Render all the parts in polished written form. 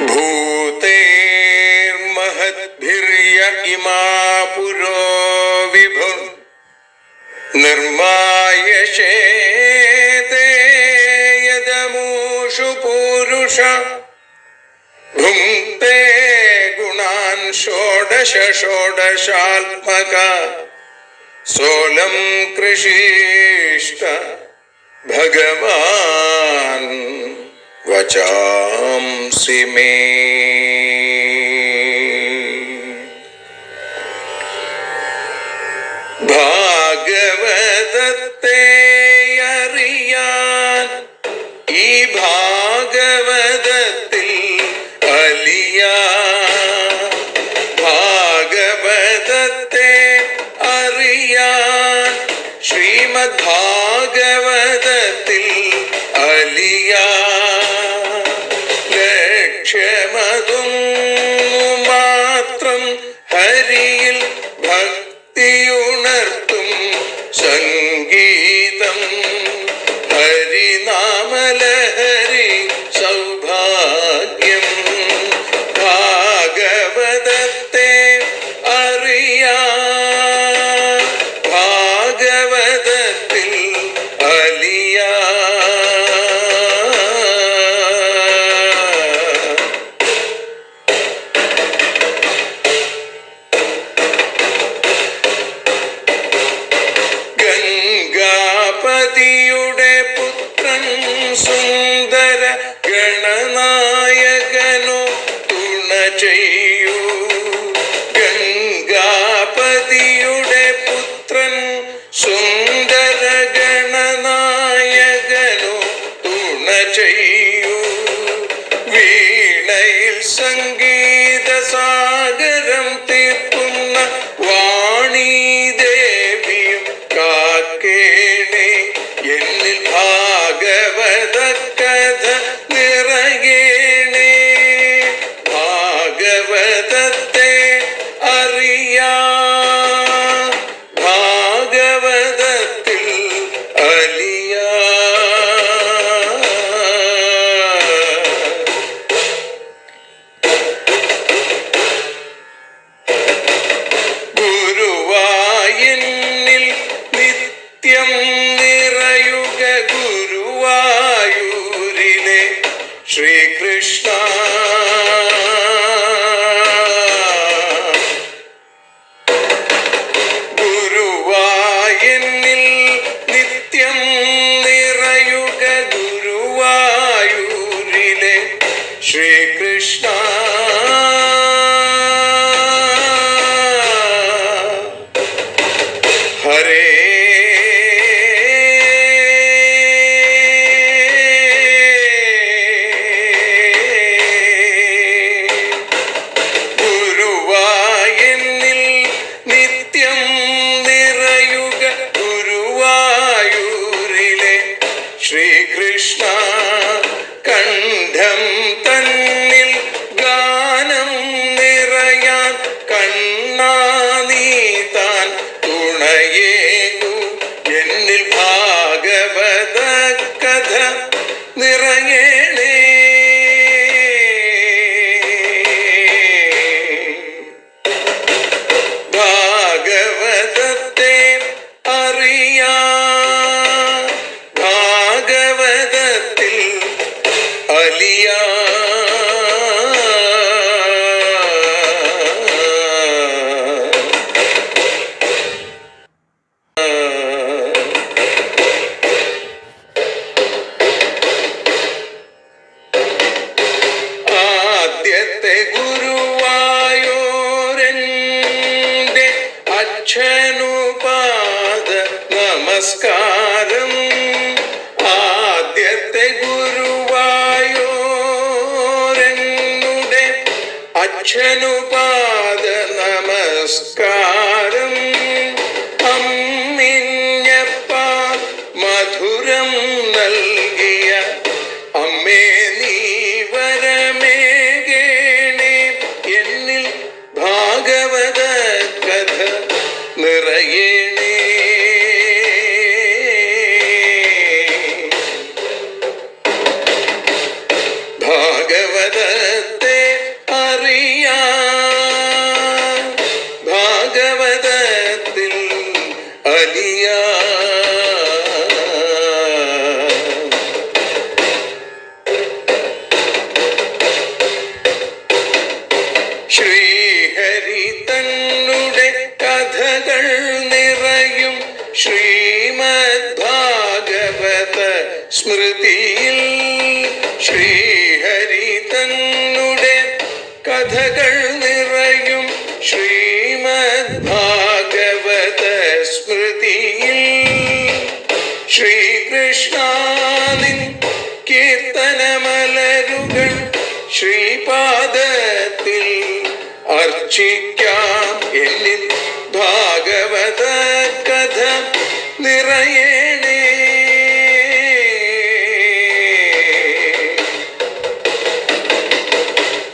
भूतेर्महद्भिर्य इमा पुरो विभुः निर्मायशेते यदमूषु पूरुष भुङ्क्ते गुणान् षोडश षोडशात्मका सोऽलं कृषीष्ट भगवान् वचांसि मे। ഭാഗവതത്തെ അറിയാൻ ഈ ഭാഗവതത്തിൽ അലിയാൻ, ഭാഗവതത്തെ അറിയാൻ ശ്രീമദ് ഭാഗവതത്തിൽ അലിയാൻ, ലക്ഷ്യമതും മാത്രം ഹരിയിൽ ഭക്തിയുണർത്തും സംഗീതം ഹരിനാമലഹരി സൗഭാഗ്യം. ഭാഗവതത്തെ അറിയാൻ ഭാഗവതത്തിൽ അലിയാൻ. ഗംഗാപതിയുടെ പുത്രൻ സുന്ദര ഗണനായകനോ തുണ ചെയ്യൂ. ഗംഗാപതിയുടെ പുത്രൻ സുന്ദര ഗണനായകനോ തുണ ചെയ്യൂ. വീണയിൽ സംഗീത സാഗരം തീർക്കുന്ന വാണീദേവിയും കാക്കേണേ എന്നിൽ ഭാഗവത കഥ നിറയേണേ. ഭാഗവതത്തെ അറിയാൻ ഭാഗവതത്തിൽ അലിയാൻ. ഗുരുവായൂരിൽ നിത്യം നിറയുക ഗുരുവായൂരിലെ ശ്രീകൃഷ്ണ. ഗുരുവായൂരിൽ നിത്യം നിറയുക ഗുരുവായൂരിലെ ശ്രീകൃഷ്ണ. ഹരേ ഗുരുവായൂരിൽ നിത്യം നിറയുക ഗുരുവായൂരിലെ ശ്രീകൃഷ്ണ. കണ്ഠം തന്നിൽ ഗാനം നിറയാൻ കണ്ണാ നീ താൻ തുണയേകു. എന്നിൽ ഭാഗവത കഥ നിറയേണേ. ഭാഗവതത്തെ അറിയാൻ ഭാഗവതത്തിൽ അലിയാൻ. ആദ്യത്തെ ഗുരുവായൂരന്റെ അച്ഛനുപാദ നമസ്കാരം. ആദ്യത്തെ ഗുരുവായൂരനുടെ അച്ഛനുപാദ നമസ്കാരം. അമ്മിഞ്ഞപ്പാൽ മധുരം നൽകിയ അമ്മേ നീ വരമേകേണേ. എന്നിൽ ഭാഗവത കഥ നിറയേണേ. ഭാഗവതത്തെ അലിയാ. ശ്രീഹരി തന്നുടെ കഥകൾ നിറയും ശ്രീമദ് ഭാഗവത സ്മൃതിയിൽ. ശ്രീഹരി തന്നുടെ കഥകൾ നിറയും ശ്രീമദ് ഭാഗവത സ്മൃതിയിൽ. ശ്രീകൃഷ്ണാനിൻ കീർത്തനമലരുകൾ ശ്രീപാദത്തിൽ അർച്ചിക്കാം. എന്നിൽ ഭാഗവത കഥ നിറയേണേ.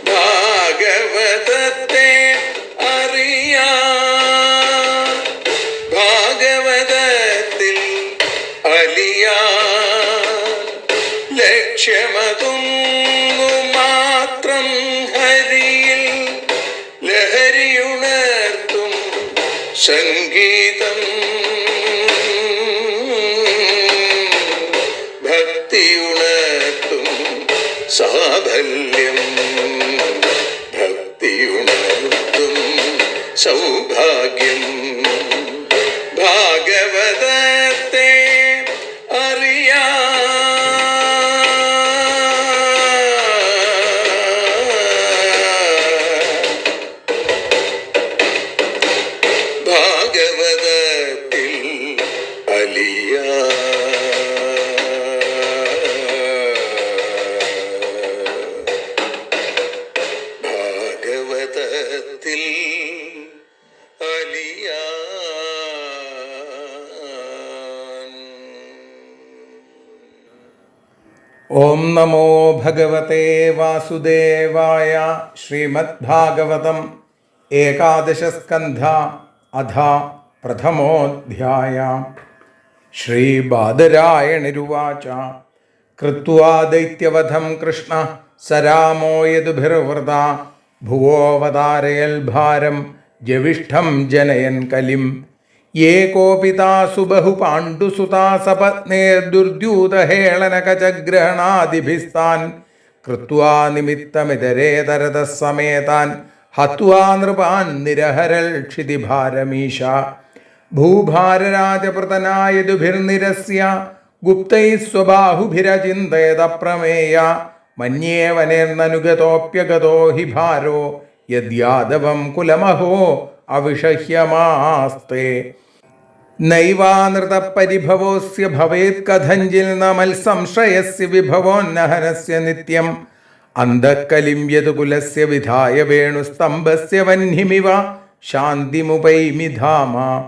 ഭാഗവതത്തെ അറിയാൻ, ഭാഗവതത്തിൽ അലിയാൻ. ലക്ഷ്യമതൊന്നു മാത്രം ഹരിയിൽ ലഹരിയുണർത്തും സംഗീതം. ഭക്തിയുണർത്തും സാഫല്യം. ഭക്തിയുണർത്തും സൗഭാഗ്യം. ഭാഗവതത്തെ അറിയാൻ, ഭാഗവതത്തിൽ അലിയാൻ. ഭാഗവതത്തിൽ അലിയാൻ. ഓം നമോ ഭഗവതേ വാസുദേവായ. ശ്രീമദ്ഭാഗവതം ഏകാദശസ്കന്ധ അധ പ്രഥമോധ്യായ. ശ്രീബാദരായണിരുവാച. കൃത്വാ ദൈത്യവധം കൃഷ്ണ സരാമോ യദുഭിർവൃതാ ഭുവോവതാരയൽ ഭാരം ജവിഷ്ഠം ജനയൻ കലിം. ഏകോപിതാസു ബഹു പാണ്ഡുസുതാ സപത്നേർദുർദ്യൂതഹേളനകചഗ്രഹണാദിഭിസ്താൻ കൃത്വാ നിമിത്തമിതരേതരതഃ സമേതാൻ ഹത്വാ നൃപാൻ നിരഹരൽ ക്ഷിതിഭാരമീശ. ഭൂഭാരരാജപൃതനായതുഭിർനിരസ്യ ഗുപ്തൈः സ്വബാഹുഭിരചിന്തയത പ്രമേയ. മന്യേവനേർനനുഗതോപ്യഗതോ ഹി ഭാരോ യദ്യാദവം കുലമഹോ അവിഷഹ്യമാസ്തേ. നൈവാനൃതപരിഭവോസ്യ ഭവേത് കഥഞ്ചിൽ ന മത്സംശയസ്യ വിഭവോന്നഹനസ്യ നിത്യം. അന്ധക്കലിം യതുകുലസ്യ വിധായ വേണുസ്തംഭസ്യ വഹ്നിമിവ ശാന്തിമുപൈമി ധാമ.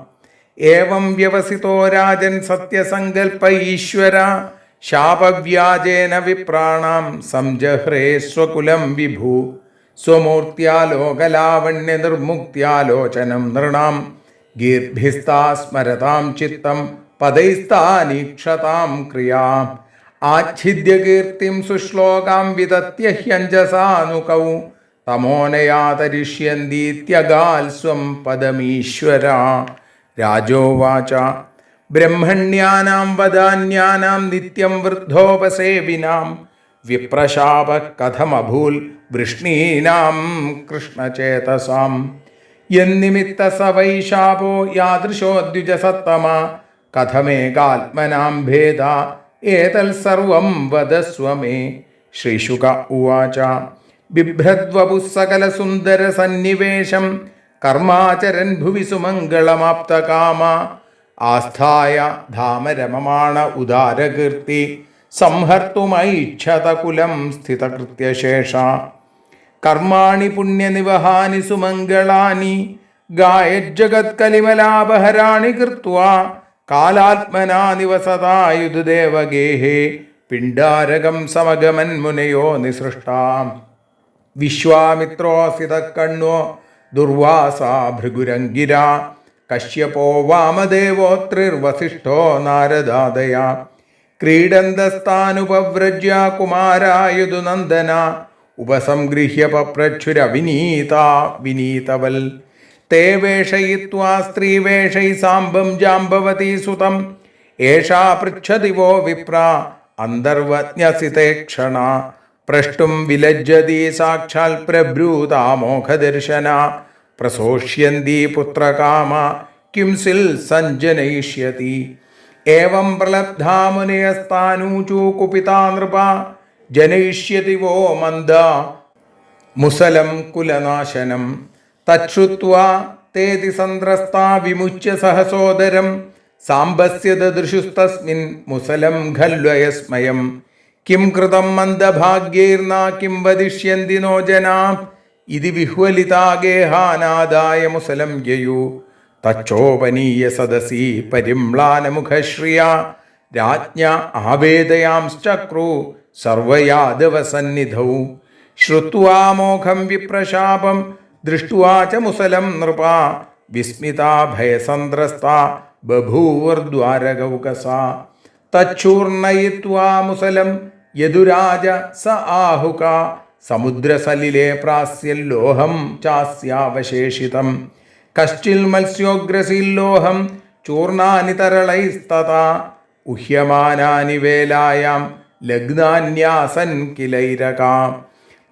ഏവം വ്യവസിതോ രാജൻ സത്യസങ്കൽപ്പ ഈശ്വര ശാപവ്യാജേന വിപ്രാണാം സംജഹ്രേ സ്വകുലം വിഭു. സ്വമൂർത്യാലോകലാവണ്യ നിർമുക്ത്യാലോചനം നൃണാം ഗീർഭിസ്താ സ്മരതാം ചിത്തം പദൈസ്താനീക്ഷതാം ക്രിയാം. ആച്ഛിദ്യ കീർത്തിം സുശ്ലോകാം വിതത്യ ഹ്യഞ്ജസാനുകൗ തമോനയാതരിഷ്യന്തീത്യഗാൽ സ്വം പദമീശ്വര. രാജോവാച. ബ്രഹ്മണ്യാനാം വദാന്യാനാം നിത്യം വൃദ്ധോപസേവിനാം വിപ്രശാപ കഥമഭൂൽ വൃഷ്ണീനാം കൃഷ്ണചേതസാം. യന്നിമിത്ത സ വൈ ശാപോ യാദൃശോദ്വിജസത്തമ കഥമേകാത്മനാം ഭേദ ഏതൽ സർവം വദസ്വ മേ. ശ്രീശുക ഉവാച. ബിഭ്രദ്വപുഃ സകലസുന്ദര സന്നിവേശം കർമാചരൻ ഭുവി സുമംഗളമാപ്തകാമ. ആസ്ഥായ ധാമരമമാണ ഉദാരകീർത്തി സംഹർത്തുമൈച്ഛത കുലം സ്ഥിതകൃത്യശേഷ. കർമാണി പുണ്യനിവഹാനി സുമംഗളാനി ഗായജ്ജഗത്കലിമലാപഹരാണി കൃത്വാ കാലാത്മനാ നിവസതായുധദേവഗേഹേ പിണ്ഡാരകം സമഗമൻ മുനയോ നിസൃഷ്ടാം. വിശ്വാമിത്രോസിതക്കണ്വോ ദുർവാസാ ഭൃഗുരംഗിര കശ്യപോ വാമദേവോത്രിർവസിഷ്ഠോ നാരദാദയ. ക്രീഡന്തസ്ഥാനുപവ്രജ്യ കുമാരായുധുനന്ദന ഉപസംഗൃഹ്യ പപ്രച്ഛുരവിനീത വിനീതവൽ. തേ വേഷയിത്വാ സ്ത്രീവേഷൈ സാംബം ജാംബവതി സുതം ഏഷാ പൃച്ഛതി വോ വിപ്ര അന്തർവജ്ഞസിതേ ക്ഷണ പ്രഷ്ടും വിലജ്ജതി സാക്ഷാൽ പ്രബ്രൂതാമോഘദർശന പ്രസോഷ്യന്തി പുത്രകാമ കിംസിൽ സഞ്ജനയിഷ്യതി ഏവം പ്രലബ്ധാ മുനയസ്താനൂചൂ കുപിതാ നൃപ ജനയിഷ്യതി വോ മന്ദ മുസലം കുലനാശനം തച്ഛ്രുത്വാ തേതി സന്ത്രസ്താ വിമുച്യ സഹസോദരം സാംബസ്യ ദദൃശുസ്തസ്മിൻ മുസലം ഖല്വയസ്മയം കിം കൃതം മന്ദഭാഗ്യൈർന കിം വദിഷ്യന്തി നോ ജനാ ഇതി വിഹ്വലിതാ ഗേഹാനാദായ മുസലം യയു തച്ചോപനീയ സദസി പരിമ്ലാനമുഖശ്രിയ രാജ്ഞ ആവേദയാംശ്ചക്രു സർവയാദവസന്നിധൗ ശ്രുത്വാ മോഘം വിപ്രശാപം ദൃഷ്ട്വാ ച മുസലം നൃപ വിസ്മിതാ ഭയസന്ത്രസ്താ ബഭൂവർദ്വാരകൗകസാ തച്ചൂർണയിത്വാ മുസലം യദുരാജ സ ആഹുക സമുദ്രസലിലെ പ്രാസ്യല്ലോഹം ചാസ്യാവശേഷിതം കശ്ചിൽ മത്സ്യോഗ്രസില്ലോഹം ചൂർണാനി തരളൈസ്തഥാ ഉഹ്യമാനാനി വേലായാം ലഗ്നാന്യാസൻ കിലൈരകാ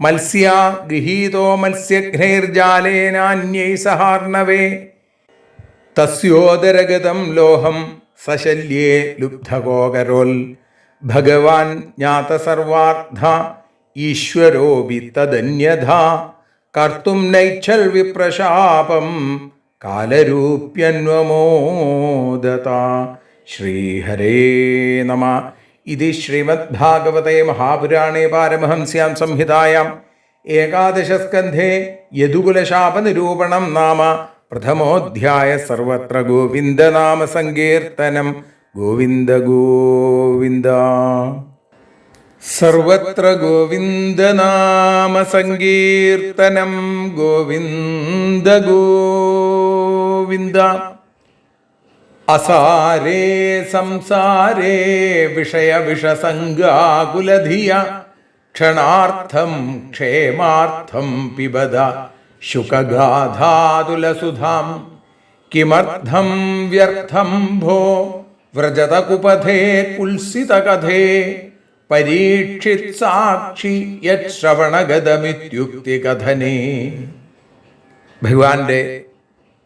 മത്സ്യ ഗൃഹീതോ മത്സ്യഘ്നൈർജാലേനാന്യൈ സഹാർണവേ തസ്യോദരഗതം ലോഹം സശല്യേ ലുബ്ധകോകരോൽ ഭഗവാൻ ജ്ഞാതസർവാർത്ഥ ഈശ്വരോപി തദന്യഥാ കർത്തും നൈച്ഛൽ വിപ്രശാപം കാലരൂപ്യന്വമോദത. ശ്രീഹരേ നമ. ഇതി ശ്രീമദ്ഭാഗവതേ മഹാപുരാണേ പാരമഹംസ്യാം സംഹിതായാം ഏകാദശസ്കന്ധേ യദുകുലശാപനിരൂപണം നാമ പ്രഥമോധ്യായ. സർവത്ര ഗോവിന്ദനാമ സങ്കീർത്തനം. ഗോവിന്ദ ഗോവിന്ദ. സർവത്ര ഗോവിന്ദനാമ സങ്കീർത്തനം. ഗോവിന്ദ ഗോവിന്ദ. അസാരേ സംസാരേ വിഷയവിഷസംഗാകുലധിയ ക്ഷണാർത്ഥം ക്ഷേമാർത്ഥം പിബത ശുകഗാധാതുലസുധാം. കിമർത്ഥം വ്യർത്ഥം ഭോ വ്രജത കുപഥേ കുൽസിതകഥേ പരീക്ഷിത് സാക്ഷി യശ്രവണഗതമിത്യുക്തികഥനേ. ഭഗവാന്റെ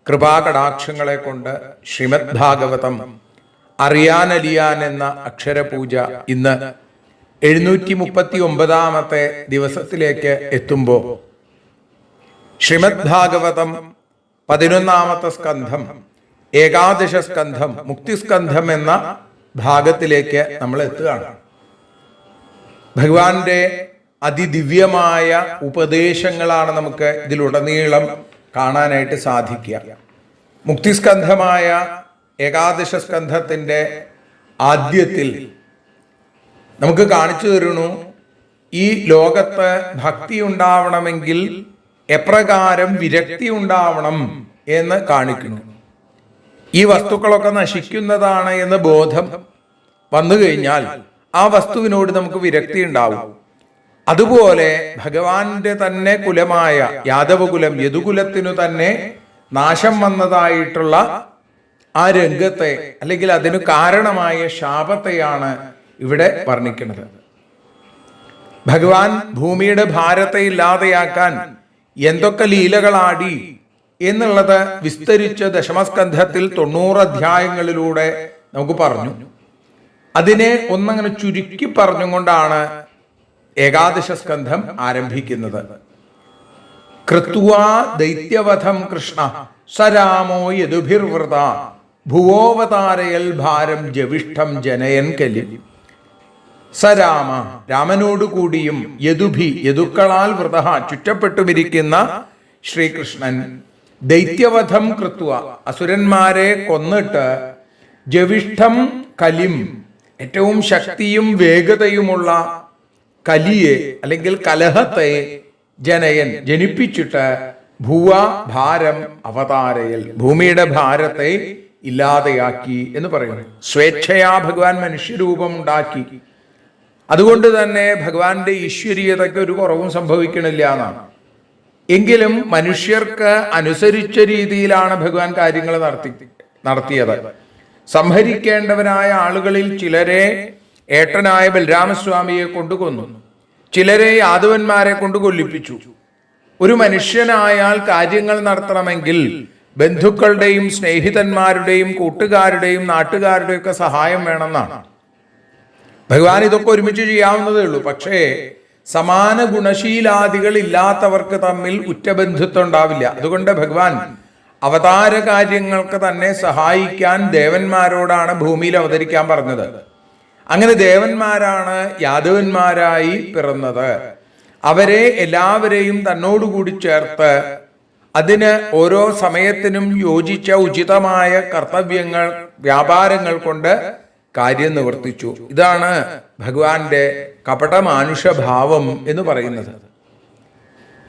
കൃപാകടാക്ഷങ്ങളെ കൊണ്ട് ശ്രീമദ് ഭാഗവതം അറിയാനലിയാൻ എന്ന അക്ഷരപൂജ ഇന്ന് 739 ദിവസത്തിലേക്ക് എത്തുമ്പോൾ ശ്രീമദ് ഭാഗവതം 11 സ്കന്ധം ഏകാദശ സ്കന്ധം മുക്തിസ്കന്ധം എന്ന ഭാഗത്തിലേക്ക് നമ്മൾ എത്തുകയാണ്. ഭഗവാന്റെ അതിദിവ്യമായ ഉപദേശങ്ങളാണ് നമുക്ക് ഇതിലുടനീളം കാണാനായിട്ട് സാധിക്കുക. മുക്തിസ്കന്ധമായ ഏകാദശ സ്കന്ധത്തിൻ്റെ ആദ്യത്തിൽ നമുക്ക് കാണിച്ചു തരുന്നു ഈ ലോകത്ത് ഭക്തി ഉണ്ടാവണമെങ്കിൽ എപ്രകാരം വിരക്തി ഉണ്ടാവണം എന്ന് കാണിക്കുന്നു. ഈ വസ്തുക്കളൊക്കെ നശിക്കുന്നതാണ് എന്ന ബോധം വന്നു കഴിഞ്ഞാൽ ആ വസ്തുവിനോട് നമുക്ക് വിരക്തി ഉണ്ടാവും. അതുപോലെ ഭഗവാന്റെ തന്നെ കുലമായ യാദവകുലം യദുകുലത്തിനു തന്നെ നാശം വന്നതായിട്ടുള്ള ആ രംഗത്തെ അല്ലെങ്കിൽ അതിനു കാരണമായ ശാപത്തെയാണ് ഇവിടെ വർണ്ണിക്കുന്നത്. ഭഗവാൻ ഭൂമിയുടെ ഭാരത്തെ ഇല്ലാതെയാക്കാൻ എന്തൊക്കെ ലീലകളാടി എന്നുള്ളത് വിസ്തരിച്ച ദശമസ്കന്ധത്തിൽ 90 അധ്യായങ്ങളിലൂടെ നമുക്ക് പറഞ്ഞു. അതിനെ ഒന്നങ്ങനെ ചുരുക്കി പറഞ്ഞുകൊണ്ടാണ് ഏകാദശ സ്കന്ധം ആരംഭിക്കുന്നത്. കൃത്വാ ദൈത്യവധം കൃഷ്ണ സരാമോ യദുഭിർവൃത ഭുവോവതാരയൽ ഭാരം ജവിഷ്ഠം ജനയൻ കലി. സരാമ രാമനോടുകൂടിയും യദുഭി യദുക്കളാൽ വൃത ചുറ്റപ്പെട്ടുമിരിക്കുന്ന ശ്രീകൃഷ്ണൻ ദൈത്യവധം കൃത്വ അസുരന്മാരെ കൊന്നിട്ട് ജവിഷ്ഠം കലിം ഏറ്റവും ശക്തിയും വേഗതയുമുള്ള കലിയെ അല്ലെങ്കിൽ കലഹത്തെ ജനയൻ ജനിപ്പിച്ചിട്ട് ഭുവ ഭാരം അവതാരയൽ ഭൂമിയുടെ ഭാരത്തെ ഇല്ലാതെയാക്കി എന്ന് പറയുന്നു. സ്വേച്ഛയാ ഭഗവാൻ മനുഷ്യരൂപം ഉണ്ടാക്കി. അതുകൊണ്ട് തന്നെ ഭഗവാന്റെ ഈശ്വരീയതയ്ക്ക് ഒരു കുറവും സംഭവിക്കണില്ല എന്നാണ്. എങ്കിലും മനുഷ്യർക്ക് അനുസരിച്ച രീതിയിലാണ് ഭഗവാൻ കാര്യങ്ങൾ നടത്തിയത്. സംഹരിക്കേണ്ടവരായ ആളുകളിൽ ചിലരെ ഏട്ടനായ ബലരാമസ്വാമിയെ കൊണ്ട് കൊന്നു, ചിലരെ യാദവന്മാരെ കൊണ്ട് കൊല്ലിപ്പിച്ചു. ഒരു മനുഷ്യനായാൽ കാര്യങ്ങൾ നടത്തണമെങ്കിൽ ബന്ധുക്കളുടെയും സ്നേഹിതന്മാരുടെയും കൂട്ടുകാരുടെയും നാട്ടുകാരുടെയും ഒക്കെ സഹായം വേണമെന്നാണ്. ഭഗവാൻ ഇതൊക്കെ ഒരുമിച്ച് ചെയ്യാവുന്നതേ ഉള്ളൂ. പക്ഷേ സമാന ഗുണശീലാദികൾ ഇല്ലാത്തവർക്ക് തമ്മിൽ ഉറ്റബന്ധുത്വം ഉണ്ടാവില്ല. അതുകൊണ്ട് ഭഗവാൻ അവതാര കാര്യങ്ങൾക്ക് തന്നെ സഹായിക്കാൻ ദേവന്മാരോടാണ് ഭൂമിയിൽ അവതരിക്കാൻ പറഞ്ഞത്. അങ്ങനെ ദേവന്മാരാണ് യാദവന്മാരായി പിറന്നത്. അവരെ എല്ലാവരെയും തന്നോടുകൂടി ചേർത്ത് അതിന് ഓരോ സമയത്തിനും യോജിച്ച ഉചിതമായ കർത്തവ്യങ്ങൾ വ്യാപാരങ്ങൾ കൊണ്ട് കാര്യം നിവർത്തിച്ചു. ഇതാണ് ഭഗവാന്റെ കപടമാനുഷഭാവം എന്ന് പറയുന്നത്.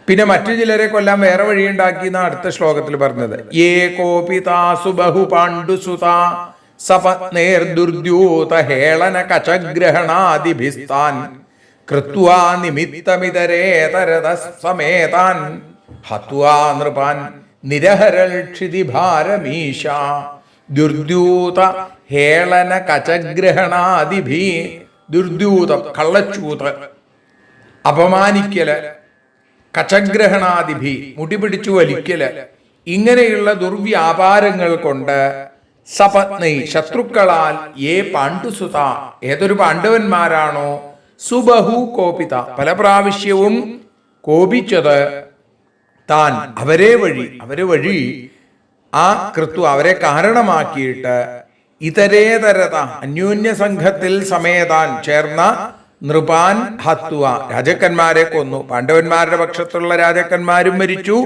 പിന്നെ മറ്റു ചിലരെ കൊല്ലാൻ വേറെ വഴിയുണ്ടാക്കി എന്ന അടുത്ത ശ്ലോകത്തിൽ പറഞ്ഞത്. യേ കോപിതാസു ബഹു പാണ്ഡുസുതാ സപത്നേർദുർദ്യൂത ഹേളന കചഗ്രഹണാദിഭിസ്താൻ കൃത്വാ നിമിത്തമിതരേതരത സമേതാൻ ഹത്വാ നൃപാൻ നിരഹരൽ ക്ഷിതിഭാരമീശ ദുർദ്യൂത ഹേളന കചഗ്രഹണാദിഭി. ദുർദ്യൂതം കള്ളച്ചൂത്, അപമാനിക്കല്, കചഗ്രഹണാദിഭി മുടി പിടിച്ചു വലിക്കല്, ഇങ്ങനെയുള്ള ദുർവ്യാപാരങ്ങൾ കൊണ്ട് സപത്നി ശത്രുക്കളാൽ ഏ പാണ്ഡുസുത ഏതൊരു പാണ്ഡവന്മാരാണോ സുബഹു കോപിത പല പ്രാവശ്യവും കോപിച്ചത് താൻ അവരെ വഴി ആ കൃത്വ അവരെ കാരണമാക്കിയിട്ട് ഇതരേതരത അന്യോന്യ സംഘത്തിൽ സമേതാൻ ചേർന്ന നൃപാൻ ഹത്വ രാജാക്കന്മാരെ കൊന്നു. പാണ്ഡവന്മാരുടെ പക്ഷത്തുള്ള രാജാക്കന്മാരും മരിച്ചു,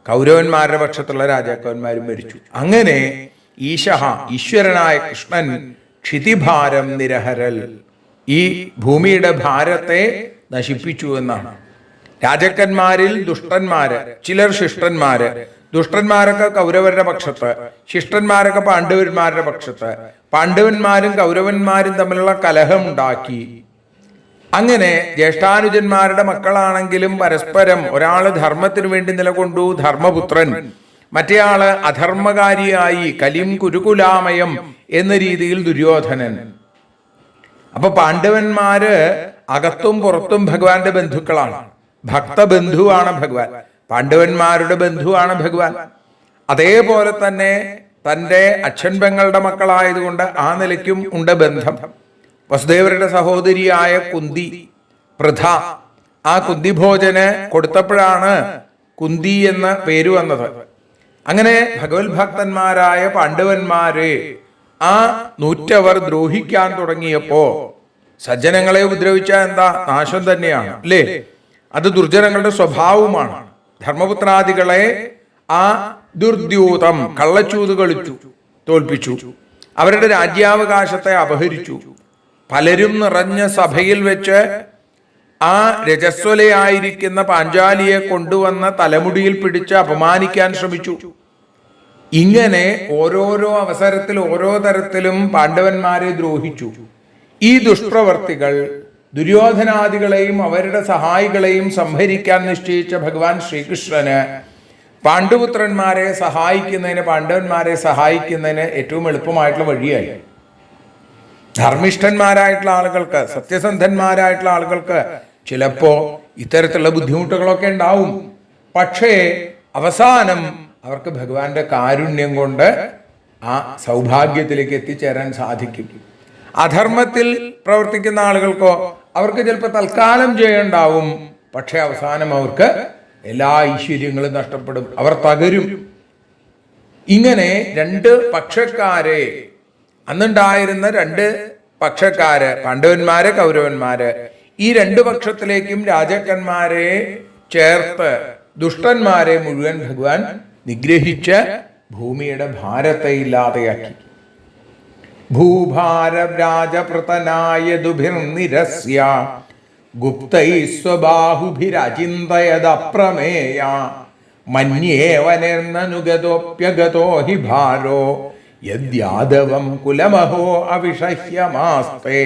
കൗരവന്മാരുടെ പക്ഷത്തുള്ള രാജാക്കന്മാരും മരിച്ചു. അങ്ങനെ ഈശ്വരനായ കൃഷ്ണൻ ക്ഷിതിഭാരം നിരഹരൽ ഈ ഭൂമിയുടെ ഭാരത്തെ നശിപ്പിച്ചു എന്നാണ്. രാജാക്കന്മാരിൽ ദുഷ്ടന്മാര്, ചിലർ ശിഷ്ടന്മാര്. ദുഷ്ടന്മാരൊക്കെ കൗരവരുടെ പക്ഷത്ത്, ശിഷ്ടന്മാരൊക്കെ പാണ്ഡവന്മാരുടെ പക്ഷത്ത്. പാണ്ഡവന്മാരും കൗരവന്മാരും തമ്മിലുള്ള കലഹം ഉണ്ടാക്കി. അങ്ങനെ ജ്യേഷ്ഠാനുജന്മാരുടെ മക്കളാണെങ്കിലും പരസ്പരം ഒരാള് ധർമ്മത്തിനു വേണ്ടി നിലകൊണ്ടു, ധർമ്മപുത്രൻ, മറ്റേയാള് അധർമ്മകാരിയായി കലിം കുരുകുലാമയം എന്ന രീതിയിൽ ദുര്യോധനൻ. അപ്പൊ പാണ്ഡവന്മാര് അകത്തും പുറത്തും ഭഗവാന്റെ ബന്ധുക്കളാണ്. ഭക്തബന്ധുവാണ് ഭഗവാൻ, പാണ്ഡവന്മാരുടെ ബന്ധുവാണ് ഭഗവാൻ. അതേപോലെ തന്നെ തൻ്റെ അച്ഛൻ പെങ്ങളുടെ മക്കളായതുകൊണ്ട് ആ നിലയ്ക്കും ഉണ്ട് ബന്ധം. വസുദേവരുടെ സഹോദരിയായ കുന്തി പൃഥ, ആ കുന്തിഭോജന് കൊടുത്തപ്പോഴാണ് കുന്തി എന്ന പേര് വന്നത്. അങ്ങനെ ഭഗവത് ഭക്തന്മാരായ പാണ്ഡവന്മാരെ ആ നൂറ്റവർ ദ്രോഹിക്കാൻ തുടങ്ങിയപ്പോ, സജ്ജനങ്ങളെ ഉപദ്രവിച്ചാൽ എന്താ നാശം തന്നെയാണ് അല്ലേ? അത് ദുർജനങ്ങളുടെ സ്വഭാവമാണ്. ധർമ്മപുത്രാദികളെ ആ ദുർദ്യൂതം കള്ളച്ചൂത് കളിച്ചു, തോൽപ്പിച്ചു. അവരുടെ രാജ്യാവകാശത്തെ അപഹരിച്ചു. പലരും നിറഞ്ഞ സഭയിൽ വെച്ച് ആ രജസ്വലയായിരിക്കുന്ന പാഞ്ചാലിയെ കൊണ്ടുവന്ന തലമുടിയിൽ പിടിച്ച് അപമാനിക്കാൻ ശ്രമിച്ചു. ഇങ്ങനെ ഓരോരോ അവസരത്തിൽ ഓരോ തരത്തിലും പാണ്ഡവന്മാരെ ദ്രോഹിച്ചു. ഈ ദുഷ്പ്രവർത്തികൾ ദുര്യോധനാദികളെയും അവരുടെ സഹായികളെയും സംഹരിക്കാൻ നിശ്ചയിച്ച ഭഗവാൻ ശ്രീകൃഷ്ണന് പാണ്ഡുപുത്രന്മാരെ സഹായിക്കുന്നതിന്, പാണ്ഡവന്മാരെ സഹായിക്കുന്നതിന് ഏറ്റവും എളുപ്പമായിട്ടുള്ള വഴിയായി. ധർമ്മിഷ്ഠന്മാരായിട്ടുള്ള ആളുകൾക്ക്, സത്യസന്ധന്മാരായിട്ടുള്ള ആളുകൾക്ക് ചിലപ്പോ ഇത്തരത്തിലുള്ള ബുദ്ധിമുട്ടുകളൊക്കെ ഉണ്ടാവും. പക്ഷേ അവസാനം അവർക്ക് ഭഗവാന്റെ കാരുണ്യം കൊണ്ട് ആ സൗഭാഗ്യത്തിലേക്ക് എത്തിച്ചേരാൻ സാധിക്കും. അധർമ്മത്തിൽ പ്രവർത്തിക്കുന്ന ആളുകൾക്കോ അവർക്ക് ചിലപ്പോൾ തൽക്കാലം ജയമുണ്ടാവും, പക്ഷെ അവസാനം അവർക്ക് എല്ലാ ഐശ്വര്യങ്ങളും നഷ്ടപ്പെടും, അവർ തകരും. ഇങ്ങനെ രണ്ട് പക്ഷക്കാരെ, അന്നുണ്ടായിരുന്ന രണ്ട് പക്ഷക്കാര്, പാണ്ഡവന്മാര് കൗരവന്മാര്, ഈ രണ്ടു പക്ഷത്തിലേക്കും രാജാക്കന്മാരെ ചേർത്ത് ദുഷ്ടന്മാരെ മുഴുവൻ ഭഗവാൻ നിഗ്രഹിച്ച് ഭൂമിയുടെ ഭാരത്തെ ഇല്ലാതെയാക്കി. ഭൂഭാരരാജപൃതനായ ദുഭിർനിരസ്യ ഗുപ്തൈ സ്വബാഹുഭിരചിന്തയദപ്രമേയ മന്യേവനിർനനുഗതോപ്യഗതോ ഹി ഭാരോ യദ്യാദവം കുലമഹോ അവിഷഹ്യമാസ്തേ.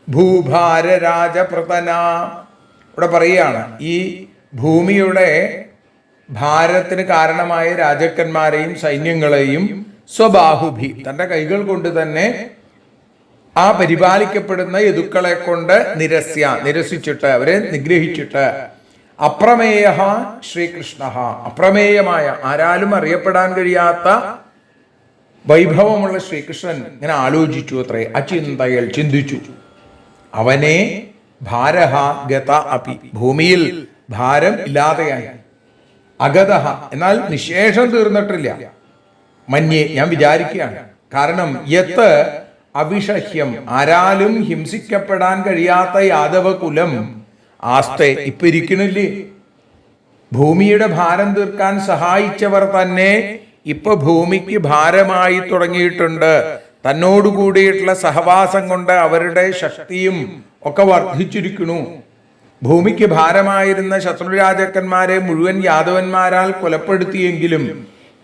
ഭൂഭാരരാജപൃതന ഇവിടെ പറയുകയാണ്, ഈ ഭൂമിയുടെ ഭാരത്തിന് കാരണമായ രാജാക്കന്മാരെയും സൈന്യങ്ങളെയും സ്വബാഹുഭി തന്റെ കൈകൾ കൊണ്ട് തന്നെ ആ പരിപാലിക്കപ്പെടുന്ന യദുക്കളെ കൊണ്ട് നിരസിച്ചിട്ട് അവരെ നിഗ്രഹിച്ചിട്ട് അപ്രമേയ ശ്രീകൃഷ്ണ അപ്രമേയമായ ആരാലും അറിയപ്പെടാൻ കഴിയാത്ത വൈഭവമുള്ള ശ്രീകൃഷ്ണൻ ഇങ്ങനെ ആലോചിച്ചു അത്രേ. അചിന്തയൽ ചിന്തിച്ചു. അവനെ ഭാരഹ ഗത അപി ഭൂമിയിൽ ഭാരം ഇല്ലാതെയായി. അഗതഹ എന്നാൽ നിശേഷം തീർന്നിട്ടില്ല. മന്യേ ഞാൻ വിചാരിക്കുകയാണ്. കാരണം യത്ത് അവിഷഹ്യം ആരാലും ഹിംസിക്കപ്പെടാൻ കഴിയാത്ത യാദവ കുലം ആസ്തെ ഇപ്പൊ ഇരിക്കണില്ലേ? ഭൂമിയുടെ ഭാരം തീർക്കാൻ സഹായിച്ചവർ തന്നെ ഇപ്പൊ ഭൂമിക്ക് ഭാരമായി തുടങ്ങിയിട്ടുണ്ട്. തന്നോടുകൂടിയിട്ടുള്ള സഹവാസം കൊണ്ട് അവരുടെ ശക്തിയും ഒക്കെ വർദ്ധിച്ചിരിക്കുന്നു. ഭൂമിക്ക് ഭാരമായിരുന്ന ശത്രുരാജാക്കന്മാരെ മുഴുവൻ യാദവന്മാരാൽ കൊലപ്പെടുത്തിയെങ്കിലും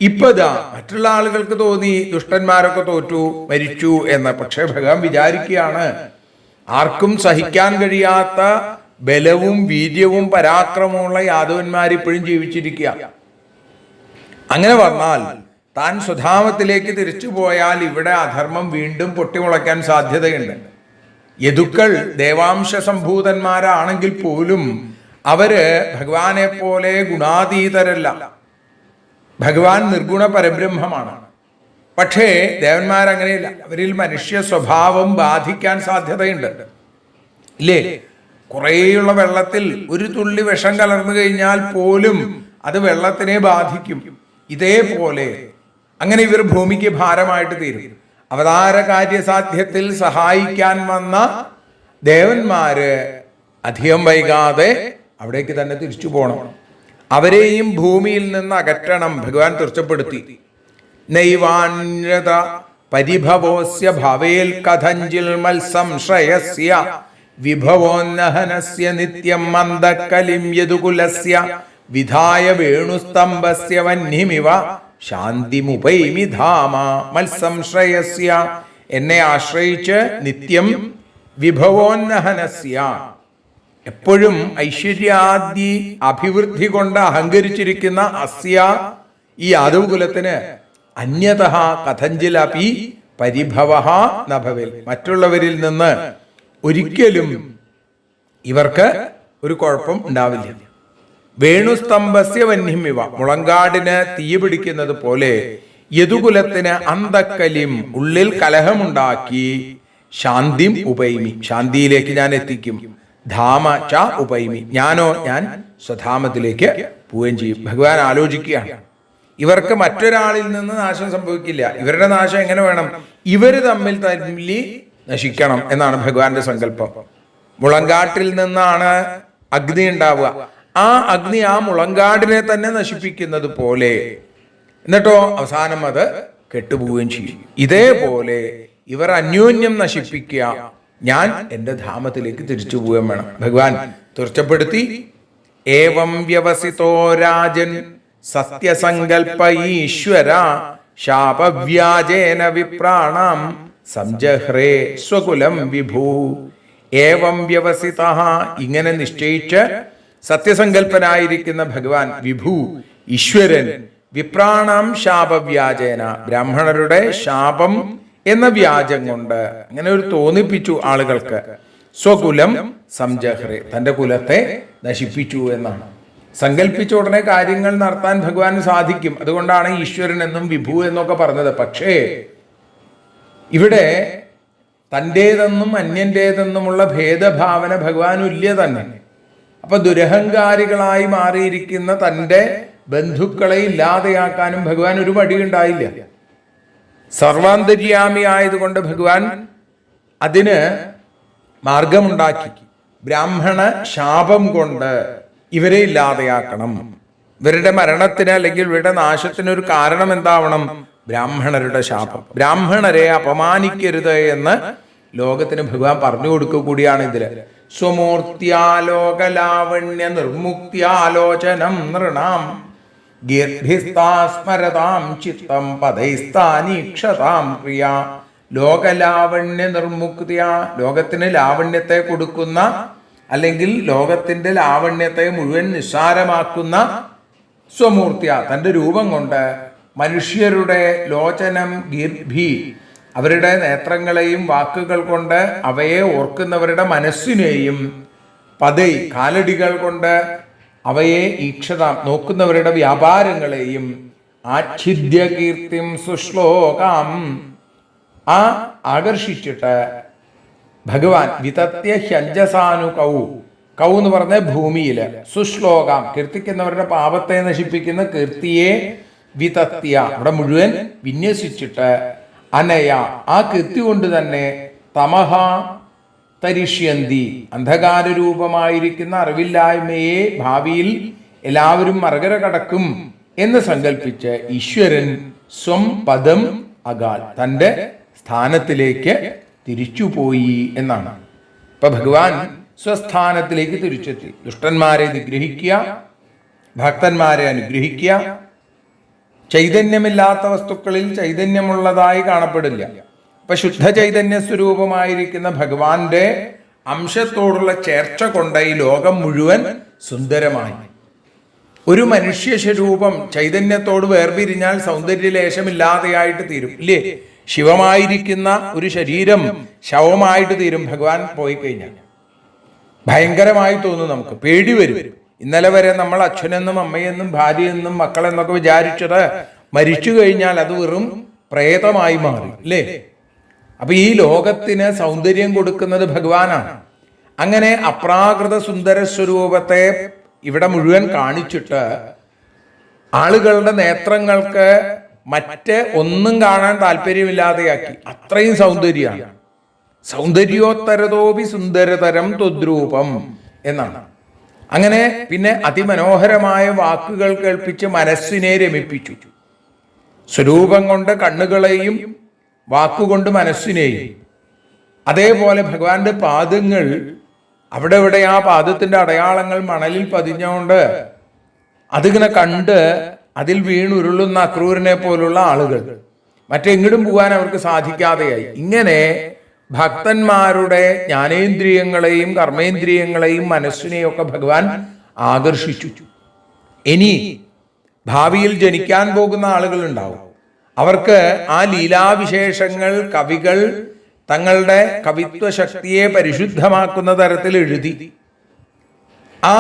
ഇപ്പതാ മറ്റുള്ള ആളുകൾക്ക് തോന്നി ദുഷ്ടന്മാരൊക്കെ തോറ്റു മരിച്ചു എന്ന്. പക്ഷെ ഭഗവാൻ വിചാരിക്കുകയാണ് ആർക്കും സഹിക്കാൻ കഴിയാത്ത ബലവും വീര്യവും പരാക്രമമുള്ള യാദവന്മാർ ഇപ്പോഴും ജീവിച്ചിരിക്കുക. അങ്ങനെ വന്നാൽ താൻ സ്വധാമത്തിലേക്ക് തിരിച്ചു പോയാൽ ഇവിടെ അധർമ്മം വീണ്ടും പൊട്ടിമുളയ്ക്കാൻ സാധ്യതയുണ്ട്. യദുക്കൾ ദേവാംശ സംഭൂതന്മാരാണെങ്കിൽ പോലും അവര് ഭഗവാനെ പോലെ ഗുണാതീതരല്ല. ഭഗവാൻ നിർഗുണ പരബ്രഹ്മമാണ്. പക്ഷേ ദേവന്മാരങ്ങനെയല്ല. അവരിൽ മനുഷ്യ സ്വഭാവം ബാധിക്കാൻ സാധ്യതയുണ്ട് ഇല്ലേ? കുറേയുള്ള വെള്ളത്തിൽ ഒരു തുള്ളി വിഷം കലർന്നു കഴിഞ്ഞാൽ പോലും അത് വെള്ളത്തിനെ ബാധിക്കും. ഇതേപോലെ അങ്ങനെ ഇവർ ഭൂമിക്ക് ഭാരമായിട്ട് തീരും. അവതാര കാര്യസാധ്യത്തിൽ സഹായിക്കാൻ വന്ന ദേവന്മാര് അധികം വൈകാതെ അവിടേക്ക് തന്നെ തിരിച്ചു പോകണം. അവരെയും ഭൂമിയിൽ നിന്ന് അകറ്റണം. ഭഗവാൻ തീർച്ചപ്പെടുത്തി. നൈവാന്യത പരിഭവോസ്യ ഭവേൽ കഥഞ്ചിൽ മത്സംശ്രയസ്യ വിഭവോന്നഹനസ്യ നിത്യം മന്ദക്കലിം യദുകുലസ്യ വിധായ വേണുസ്തംഭസ്യ വന്യമിവ ശാന്തിമുപൈമി ധാമ മത്സംശ്രയസ്യ എന്നെ ആശ്രയിച്ച് നിത്യം വിഭവോന്നഹനസ്യ എപ്പോഴും ഐശ്വര്യാദി അഭിവൃദ്ധി കൊണ്ട് അഹങ്കരിച്ചിരിക്കുന്ന അസ്യ ഈ യാദവകുലത്തിന് അന്യതഃ കഥഞ്ചിലപി പരിഭവ നഭവേൽ മറ്റുള്ളവരിൽ നിന്ന് ഒരിക്കലും ഇവർക്ക് ഒരു കുഴപ്പം ഉണ്ടാവില്ല. വേണുസ്തംഭസ്യ വന്യമിവ മുളങ്കാടിന് തീ പിടിക്കുന്നത് പോലെ യദുകുലത്തിന് അന്തക്കലിം ഉള്ളിൽ കലഹമുണ്ടാക്കി ശാന്തിം ഉപൈമി ശാന്തിയിലേക്ക് ഞാൻ എത്തിക്കും. ധാമ ച ഉപൈമി ഞാൻ സ്വധാമത്തിലേക്ക് പോവുകയും ചെയ്യും. ഭഗവാൻ ആലോചിക്കുകയാണ് ഇവർക്ക് മറ്റൊരാളിൽ നിന്ന് നാശം സംഭവിക്കില്ല. ഇവരുടെ നാശം എങ്ങനെ വേണം? ഇവര് തമ്മിൽ തല്ലി നശിക്കണം എന്നാണ് ഭഗവാന്റെ സങ്കല്പം. മുളങ്കാട്ടിൽ നിന്നാണ് അഗ്നി ഉണ്ടാവുക. ആ അഗ്നി ആ മുളങ്കാടിനെ തന്നെ നശിപ്പിക്കുന്നത് പോലെ എന്നിട്ടോ അവസാനം അത് കെട്ടുപോവുകയും ചെയ്യും. ഇതേപോലെ ഇവർ അന്യോന്യം നശിപ്പിക്കുക. ഞാൻ എന്റെ ധാമത്തിലേക്ക് തിരിച്ചു പോവുകയും വേണം. ഭഗവാൻ തീർച്ചപ്പെടുത്തി. ഏവം വ്യവസിതോ രാജൻ സത്യസങ്കൽപ്പ ഈശ്വര ശാപവ്യാജേന വിപ്രാണാം സംജഹ്രേ സ്വകുലം വിഭൂ. ഏവം വ്യവസിത ഇങ്ങനെ നിശ്ചയിച്ച് സത്യസങ്കല്പനായിരിക്കുന്ന ഭഗവാൻ വിഭു ഈശ്വരൻ വിപ്രാണാം ശാപവ്യാജേന ബ്രാഹ്മണരുടെ ശാപം എന്ന വ്യാജം കൊണ്ട് അങ്ങനെ ഒരു തോന്നിപ്പിച്ചു ആളുകൾക്ക്. സ്വകുലം സംജഹ്രേ തന്റെ കുലത്തെ നശിപ്പിച്ചു എന്നാണ്. സങ്കല്പിച്ച ഉടനെ കാര്യങ്ങൾ നടത്താൻ ഭഗവാന് സാധിക്കും. അതുകൊണ്ടാണ് ഈശ്വരൻ എന്നും വിഭു എന്നൊക്കെ പറഞ്ഞത്. പക്ഷേ ഇവിടെ തൻ്റേതെന്നും അന്യൻ്റേതെന്നുമുള്ള ഭേദഭാവന ഭഗവാനുല്യ തന്നെ. അപ്പൊ ദുരഹങ്കാരികളായി മാറിയിരിക്കുന്ന തൻ്റെ ബന്ധുക്കളെ ഇല്ലാതെയാക്കാനും ഭഗവാൻ ഒരു മടിയുണ്ടായില്ല. സർവാന്തര്യാമി ആയതുകൊണ്ട് ഭഗവാൻ അതിന് മാർഗമുണ്ടാക്കി. ബ്രാഹ്മണ ശാപം കൊണ്ട് ഇവരെ ഇല്ലാതെയാക്കണം. ഇവരുടെ മരണത്തിന് അല്ലെങ്കിൽ ഇവരുടെ നാശത്തിന് ഒരു കാരണം എന്താവണം? ബ്രാഹ്മണരുടെ ശാപം. ബ്രാഹ്മണരെ അപമാനിക്കരുത് എന്ന് ലോകത്തിന് ഭഗവാൻ പറഞ്ഞു കൊടുക്കുക കൂടിയാണ് ഇതില്. സ്വമൂർത്തിയാലോകലാവണ്യ നിർമുക്തിയാലോചനം നൃണാം ഗീർഭിസ്താസ്മരതാം ചിത്തം പദൈസ്ഥാനീക്ഷതാം പ്രിയ. ലോകലാവണ്യ നിർമുക്തിയ ലോകത്തിന് ലാവണ്യത്തെ കൊടുക്കുന്ന അല്ലെങ്കിൽ ലോകത്തിന്റെ ലാവണ്യത്തെ മുഴുവൻ നിസ്സാരമാക്കുന്ന സ്വമൂർത്തിയ തൻ്റെ രൂപം കൊണ്ട് മനുഷ്യരുടെ ലോചനം ഗീർഭി അവരുടെ നേത്രങ്ങളെയും വാക്കുകൾ കൊണ്ട് അവയെ ഓർക്കുന്നവരുടെ മനസ്സിനെയും പതൈ കാലടികൾ കൊണ്ട് അവയെ ഈക്ഷത നോക്കുന്നവരുടെ വ്യാപാരങ്ങളെയും ആച്ഛിദ്യ കീർത്തിം സുശ്ലോകാം ആകർഷിച്ചിട്ട് ഭഗവാൻ വിതത്യ ഹ്യഞ്ജസാനു കൗ എന്ന് പറഞ്ഞ ഭൂമിയില് സുശ്ലോകാം കീർത്തിക്കുന്നവരുടെ പാപത്തെ നശിപ്പിക്കുന്ന കീർത്തിയെ വിതത്യ അവിടെ മുഴുവൻ വിന്യസിച്ചിട്ട് അനയ ആ കീർത്തി കൊണ്ട് തന്നെ തമഹ തരിഷ്യന്തി അന്ധകാര രൂപമായിരിക്കുന്ന അറിവില്ലായ്മയെ ഭാവിയിൽ എല്ലാവരും മറുകര കടക്കും എന്ന് സങ്കല്പിച്ച് ഈശ്വരൻ സ്വം പദം അകാൽ തൻ്റെ സ്ഥാനത്തിലേക്ക് തിരിച്ചുപോയി എന്നാണ്. ഇപ്പൊ ഭഗവാൻ സ്വസ്ഥാനത്തിലേക്ക് തിരിച്ചെത്തി. ദുഷ്ടന്മാരെ നിഗ്രഹിക്കുക, ഭക്തന്മാരെ അനുഗ്രഹിക്കുക. ചൈതന്യമില്ലാത്ത വസ്തുക്കളിൽ ചൈതന്യമുള്ളതായി കാണപ്പെടില്ല. ഇപ്പൊ ശുദ്ധ ചൈതന്യ സ്വരൂപമായിരിക്കുന്ന ഭഗവാന്റെ അംശത്തോടുള്ള ചേർച്ച കൊണ്ട് ഈ ലോകം മുഴുവൻ സുന്ദരമായി. ഒരു മനുഷ്യ സ്വരൂപം ചൈതന്യത്തോട് വേർപിരിഞ്ഞാൽ സൗന്ദര്യലേശമില്ലാതെയായിട്ട് തീരും, ഇല്ലേ? ശിവമായിരിക്കുന്ന ഒരു ശരീരം ശവമായിട്ട് തീരും ഭഗവാൻ പോയി കഴിഞ്ഞാൽ. ഭയങ്കരമായി തോന്നും, നമുക്ക് പേടി വരും. ഇന്നലെ വരെ നമ്മൾ അച്ഛനെന്നും അമ്മയെന്നും ഭാര്യയെന്നും മക്കളെന്നൊക്കെ വിചാരിച്ചത് മരിച്ചു കഴിഞ്ഞാൽ അത് വെറും പ്രേതമായി മാറി, അല്ലേ? അപ്പൊ ഈ ലോകത്തിന് സൗന്ദര്യം കൊടുക്കുന്നത് ഭഗവാനാണ്. അങ്ങനെ അപ്രാകൃത സുന്ദര സ്വരൂപത്തെ ഇവിടെ മുഴുവൻ കാണിച്ചിട്ട് ആളുകളുടെ നേത്രങ്ങൾക്ക് മറ്റ് ഒന്നും കാണാൻ താല്പര്യമില്ലാതെയാക്കി. അത്രയും സൗന്ദര്യമാണ്. സൗന്ദര്യോത്തരതോപി സുന്ദരതരം ത്വദ്രൂപം എന്നാണ്. അങ്ങനെ പിന്നെ അതിമനോഹരമായ വാക്കുകൾ കേൾപ്പിച്ച് മനസ്സിനെ രമിപ്പിച്ചു. സ്വരൂപം കൊണ്ട് കണ്ണുകളെയും വാക്കുകൊണ്ട് മനസ്സിനെയും. അതേപോലെ ഭഗവാന്റെ പാദങ്ങൾ അവിടെ ഇവിടെ ആ പാദത്തിന്റെ അടയാളങ്ങൾ മണലിൽ പതിഞ്ഞുകൊണ്ട് അതിങ്ങനെ കണ്ട് അതിൽ വീണുരുളുന്ന അക്രൂരനെ പോലുള്ള ആളുകൾ മറ്റെങ്ങോട്ടും പോകാൻ അവർക്ക് സാധിക്കാതെയായി. ഇങ്ങനെ ഭക്തന്മാരുടെ ജ്ഞാനേന്ദ്രിയങ്ങളെയും കർമ്മേന്ദ്രിയങ്ങളെയും മനസ്സിനെയും ഒക്കെ ഭഗവാൻ ആകർഷിച്ചു. ഇനി ഭാവിയിൽ ജനിക്കാൻ പോകുന്ന ആളുകൾ ഉണ്ടാവും. അവർക്ക് ആ ലീലാവിശേഷങ്ങൾ കവികൾ തങ്ങളുടെ കവിത്വ ശക്തിയെ പരിശുദ്ധമാക്കുന്ന തരത്തിൽ എഴുതി ആ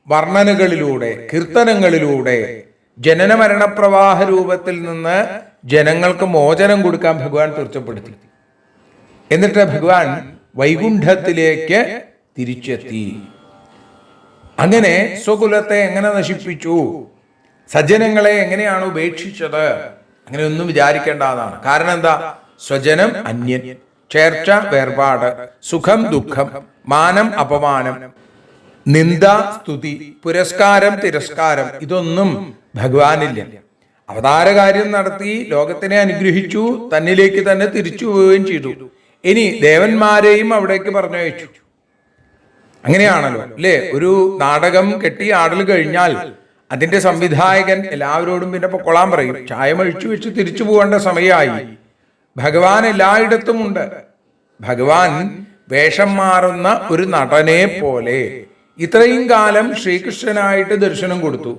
വർണ്ണനകളിലൂടെ കീർത്തനങ്ങളിലൂടെ ജനന മരണപ്രവാഹ രൂപത്തിൽ നിന്ന് ജനങ്ങൾക്ക് മോചനം കൊടുക്കാൻ ഭഗവാൻ തീർച്ചപ്പെടുത്തി. എന്നിട്ട് ഭഗവാൻ വൈകുണ്ഠത്തിലേക്ക് തിരിച്ചെത്തി. അങ്ങനെ സ്വകുലത്തെ എങ്ങനെ നശിപ്പിച്ചു, സജ്ജനങ്ങളെ എങ്ങനെയാണ് ഉപേക്ഷിച്ചത്, അങ്ങനെയൊന്നും വിചാരിക്കേണ്ടതാണ്. കാരണം എന്താ? സ്വജനം അന്യൻ, ചേർച്ച വേർപാട്, സുഖം ദുഃഖം, മാനം അപമാനം, നിന്ദ സ്തുതി, പുരസ്കാരം തിരസ്കാരം, ഇതൊന്നും ഭഗവാനില്ല. അവതാരകാര്യം നടത്തി ലോകത്തിനെ അനുഗ്രഹിച്ചു, തന്നിലേക്ക് തന്നെ തിരിച്ചു പോവുകയും ചെയ്തു. ഇനി ദേവന്മാരെയും അവിടേക്ക് പറഞ്ഞയച്ചു. അങ്ങനെയാണല്ലോ, അല്ലേ? ഒരു നാടകം കെട്ടി ആടൽ കഴിഞ്ഞാൽ അതിന്റെ സംവിധായകൻ എല്ലാവരോടും പിന്നെ പൊക്കോളാൻ പറയും. ചായം അഴിച്ചു വെച്ച് തിരിച്ചു പോകേണ്ട സമയമായി. ഭഗവാൻ എല്ലായിടത്തും ഉണ്ട്. ഭഗവാൻ വേഷം മാറുന്ന ഒരു നടനെ പോലെ ഇത്രയും കാലം ശ്രീകൃഷ്ണനായിട്ട് ദർശനം കൊടുത്തു.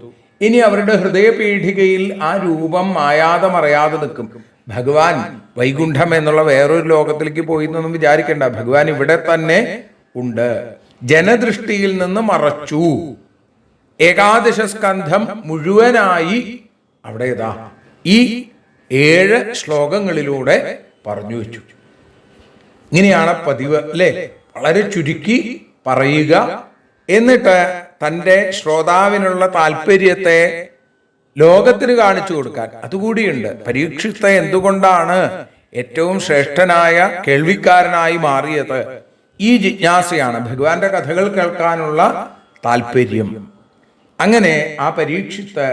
ഇനി അവരുടെ ഹൃദയപീഠികയിൽ ആ രൂപം മായാതെ മറയാതെ നിൽക്കും. ഭഗവാൻ വൈകുണ്ഠം എന്നുള്ള വേറൊരു ലോകത്തിലേക്ക് പോയി എന്നൊന്നും വിചാരിക്കേണ്ട. ഭഗവാൻ ഇവിടെ തന്നെ ഉണ്ട്. ജനദൃഷ്ടിയിൽ നിന്ന് മറച്ചു. ഏകാദശ സ്കന്ധം മുഴുവനായി അവിടെ ഈ 7 ശ്ലോകങ്ങളിലൂടെ പറഞ്ഞു വെച്ചു. ഇങ്ങനെയാണ് പതിവ്, അല്ലേ? വളരെ ചുരുക്കി പറയുക, എന്നിട്ട് തൻ്റെ ശ്രോതാവിനുള്ള താല്പര്യത്തെ ലോകത്തിന് കാണിച്ചു കൊടുക്കാൻ. അതുകൂടിയുണ്ട്. പരീക്ഷിത്തെ എന്തുകൊണ്ടാണ് ഏറ്റവും ശ്രേഷ്ഠനായ കേൾവിക്കാരനായി മാറിയത്? ഈ ജിജ്ഞാസയാണ്, ഭഗവാന്റെ കഥകൾ കേൾക്കാനുള്ള താല്പര്യം. അങ്ങനെ ആ പരീക്ഷിത്ത്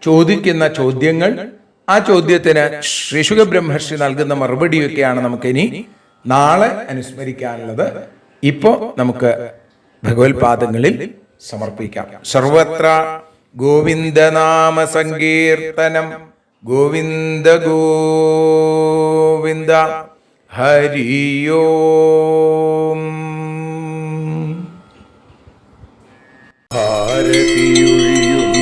ചോദിക്കുന്ന ചോദ്യങ്ങൾ, ആ ചോദ്യത്തിന് ശ്രീശുക ബ്രഹ്മർഷി നൽകുന്ന മറുപടിയൊക്കെയാണ് നമുക്കിനി നാളെ അനുസ്മരിക്കാനുള്ളത്. ഇപ്പോ നമുക്ക് ഭഗവത്പാദങ്ങളിൽ സമർപ്പിക്കാം. സർവത്ര ഗോവിന്ദനാമ സങ്കീർത്തനം. ഗോവിന്ദ ഗോവിന്ദ. ഹരിയോം. ഭാരതിയൊഴിയുന്നു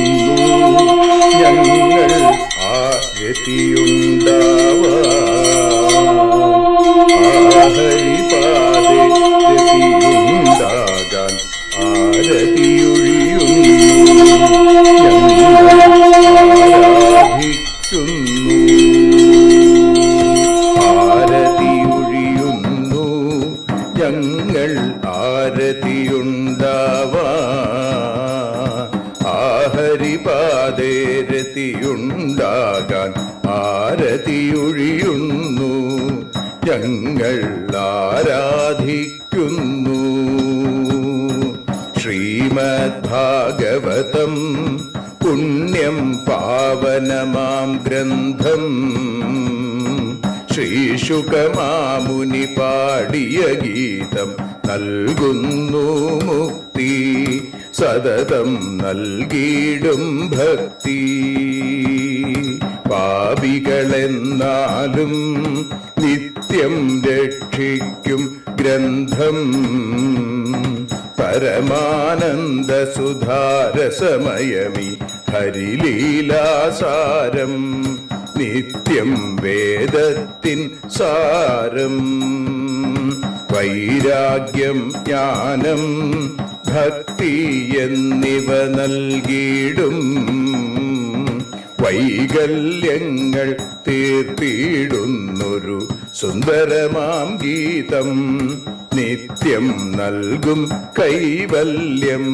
ഹരിപാദേ രതിയുണ്ടാകാൻ ആരതിയൊഴിയുന്നു ഞങ്ങൾ ആരതിയുണ്ടാവാൻ ഹരിപാദേ രതിയുണ്ടാകാൻ ആരതിയൊഴിയുന്നു ഞങ്ങൾ ആരാധിക്കുന്നു. ശ്രീമദ് ഭാഗവതം പുണ്യം പാവനമാം ഗ്രന്ഥം ശ്രീശുകമാമുനി പാടിയ ഗീതം നൽകുന്നു മുക്തി സതതം നൽകിയിടും ഭക്തി. പാപികളെന്നാലും നിത്യം രക്ഷിക്കും ഗ്രന്ഥം പരമാനന്ദ സുധാരസമയമി ഹരിലീലാസാരം നിത്യം വേദത്തിൻ സാരം. വൈരാഗ്യം ജ്ഞാനം ഭക്തി എന്നിവ നൽകിയിടും വൈകല്യങ്ങൾ തീർത്തിടുന്നൊരു സുന്ദരമാം ഗീതം നിത്യം നൽകും കൈവല്യം.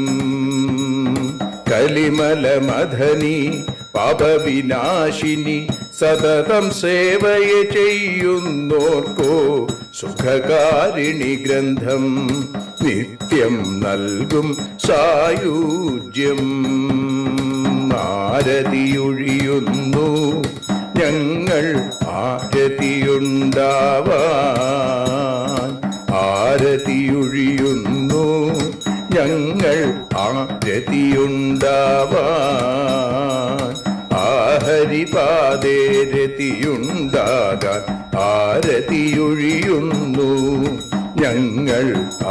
കലിമല മദനി പാപവിനാശിനി സതതം സേവയ ചെയ്യുന്നോർക്കോ സുഖകാരിണി ഗ്രന്ഥം നിത്യം നൽകും സായുജ്യം. ആരതിയൊഴിയുന്നു ഞങ്ങൾ ആരതിയുണ്ടാവാൻ ആരതിയൊഴിയുന്നു ഞങ്ങൾ ആരതിയുണ്ടാവാൻ ഹരിപാദേ രതിയുണ്ടാകാൻ ആരതിയൊഴിയുന്നു ഞങ്ങൾ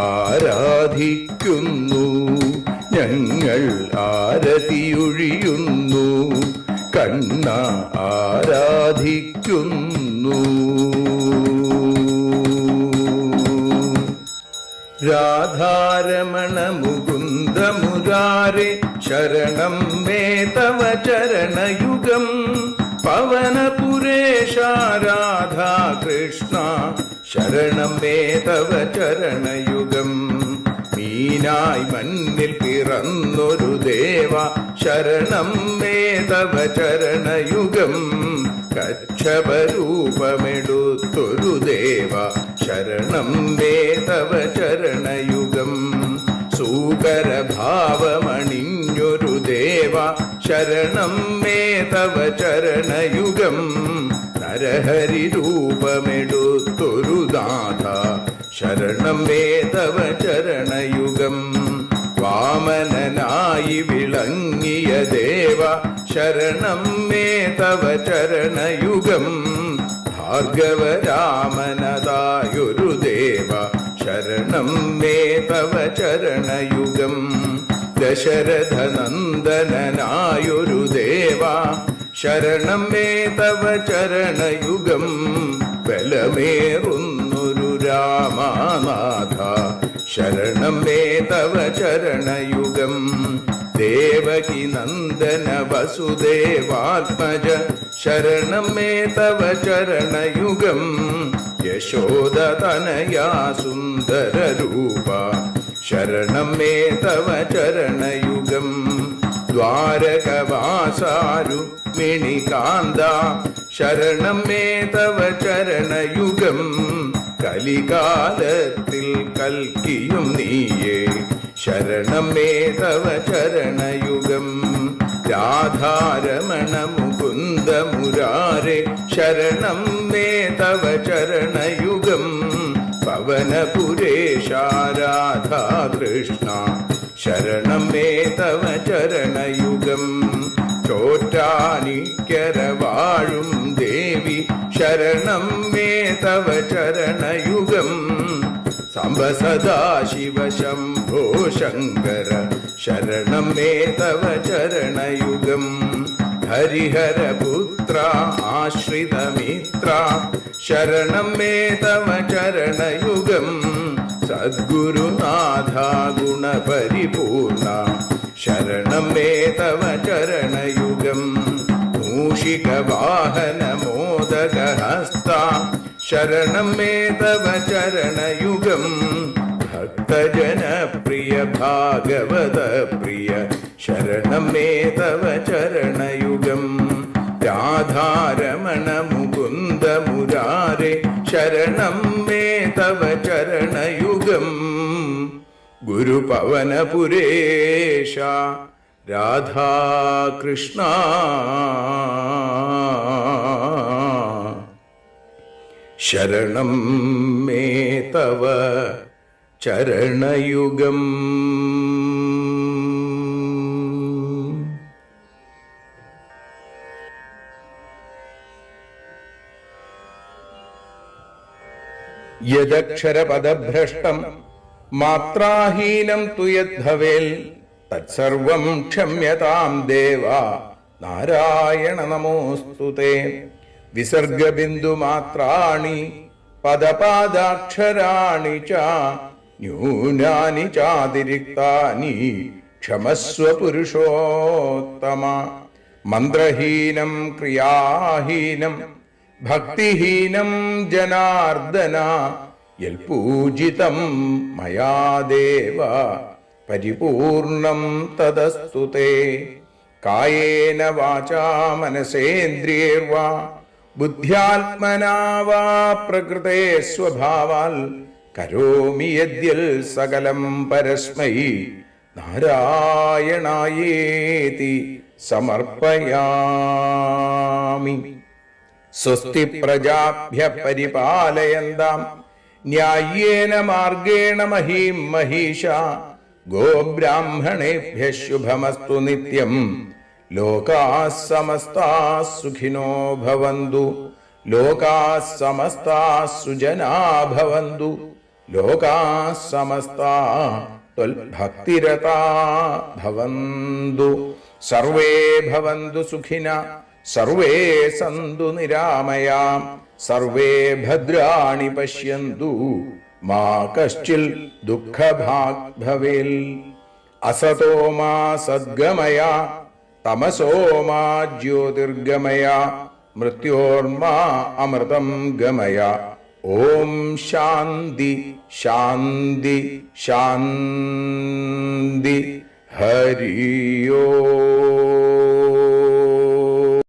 ആരാധിക്കുന്നു ഞങ്ങൾ ആരതിയൊഴിയുന്നു കണ്ണ ആരാധിക്കുന്നു. രാധാരമണ മുകുന്ദ മുരാരേ ശരണം മേ തവ ചരണയുഗം പവനപുരേശ രാധാ കൃഷ്ണ ശരണം മേ തവ ചരണയുഗം. മീനായി മണ്ണിൽ പിറന്നൊരു ദേവ ശരണം മേ തവ ചരണയുഗം. കച്ഛപരൂപമെടുത്തൊരു ദേവ ശരണം മേ തവ ചരണയുഗം. സൂകരഭാവമണിഞ്ഞൊരു ദേവ ശരണം മേ തവ ചരണയുഗം. നരഹരി രൂപമെടുത്തൊരു നാഥ ശരണം മേ തവ ചരണയുഗം. വാമനനായി വിളങ്ങിയ ദേവ ശരണം മേ തവ ചരണയുഗം. ഭാർഗവരാമനതായൊരു ദേവ ശരണം മേ തവ ചരണയുഗം. ദശരഥനന്ദനായൊരു ദേവ ശരണം മേ തവ ചരണയുഗം. ബലമേറുന്നൊരു രാമനാഥ ശരണം മേ തവ ചരണയുഗം. ദേവകി നന്ദന വസുദേവാത്മജ ശരണം മേ തവ ചരണയുഗം. യശോദതനയാ സുന്ദര രൂപ ശരണം മേ തവ ചരണയുഗം. ദ്വാരകവാസാരുക്മിണികാന്ത ശരണം മേ തവ ചരണയുഗം. കലികാലത്തിൽ കൽക്കിയും നീയേ ശരണം മേ തവ ചരണയുഗം. രാധാരമണ മുകുന്ദ മുരാരേ ശരണം മേ തവ ചരണയുഗം. പവനപുരേശ രാധാ കൃഷ്ണ ശരണം മേ തവ ചരണയുഗം. ചോറ്റാനിക്കര വാഴും ദേവി ശരണം മേ തവ ചരണയുഗം. സാംബ സദാശിവ ശംഭോ ശങ്കര ശരണം മേ തവ ചരണയുഗം. ഹരിഹരപുത്ര ആശ്രിതമിത്ര ശരണം മേ തവ ചരണയുഗം സദ്ഗുരുനാഥ ഗുണപരിപൂർണ ശരണം മേ തവ ചരണയുഗം മൂഷികവാഹന മോദകഹസ്ത ശരണം മേ തവ ചരണയുഗം ഭക്തജനപ്രിയ ഭാഗവത പ്രിയ ശരണം മേ തവ ചരണയുഗം രാധാരമണ മുകുന്ദ മുരാരേ ശരണം മേ തവ ചരണയുഗം ഗുരുപവനപുരേശ രാധാകൃഷ്ണ ശരണം മേ തവ ചരണയുഗം. യദക്ഷരപദഭ്രഷ്ടം മാത്രാഹീനം തു യദ്ഭവേൽ തത്സർവം ക്ഷമ്യതാം ദേവ നാരായണ നമോസ്തുതേ. വിസർഗബിന്ദുമാത്രാണി പദപാദാക്ഷരാണി ച ന്യൂനാനി ചാതിരിക്താനി ക്ഷമസ്വ പുരുഷോത്തമ. മന്ത്രഹീനം ക്രിയാഹീനം ഭക്തിഹീനം ജനാർദ്ദന യൽപൂജിതം മയാ ദേവ പരിപൂർണം തദസ്തു തേ. കായേന വാചാ മനസേന്ദ്രിയേർവാ ബുദ്ധ്യാത്മനാ വാ പ്രകൃതേ സ്വഭാവാൽ കരോമി യദ്യൽ സകലം പരസ്മൈ നാരായണായേതി സമർപ്പയാമി. സ്വസ്തി പ്രജാഭ്യ പരിപാലയന്താം ന്യായേന മാർഗേണ മഹീം മഹീഷ. ഗോബ്രാഹ്മണേഭ്യ ശുഭമസ്തു നിത്യം. ലോകാഃ സമസ്താഃ സുഖിനോ ഭവന്തു. ലോകാഃ സമസ്താഃ സുജനാഃ ഭവന്തു. ലോകാഃ സമസ്താഃ ത്വൽഭക്തിരതാഃ ഭവന്തു. സർവേ ഭവന്തു സുഖിനഃ സർവേ സന്തു നിരാമയാം. സർവേ ഭദ്രാണി പശ്യന്തു മാ കശ്ചിൽ ദുഃഖഭാഗ് ഭവേൽ. അസതോ മാ സദ്ഗമയ തമസോ മാ ജ്യോതിർഗമയ മൃത്യോർമാ അമൃതം ഗമയ. ഓം ശാന്തി ശാന്തി ശാന്തി. ഹരി ഓം.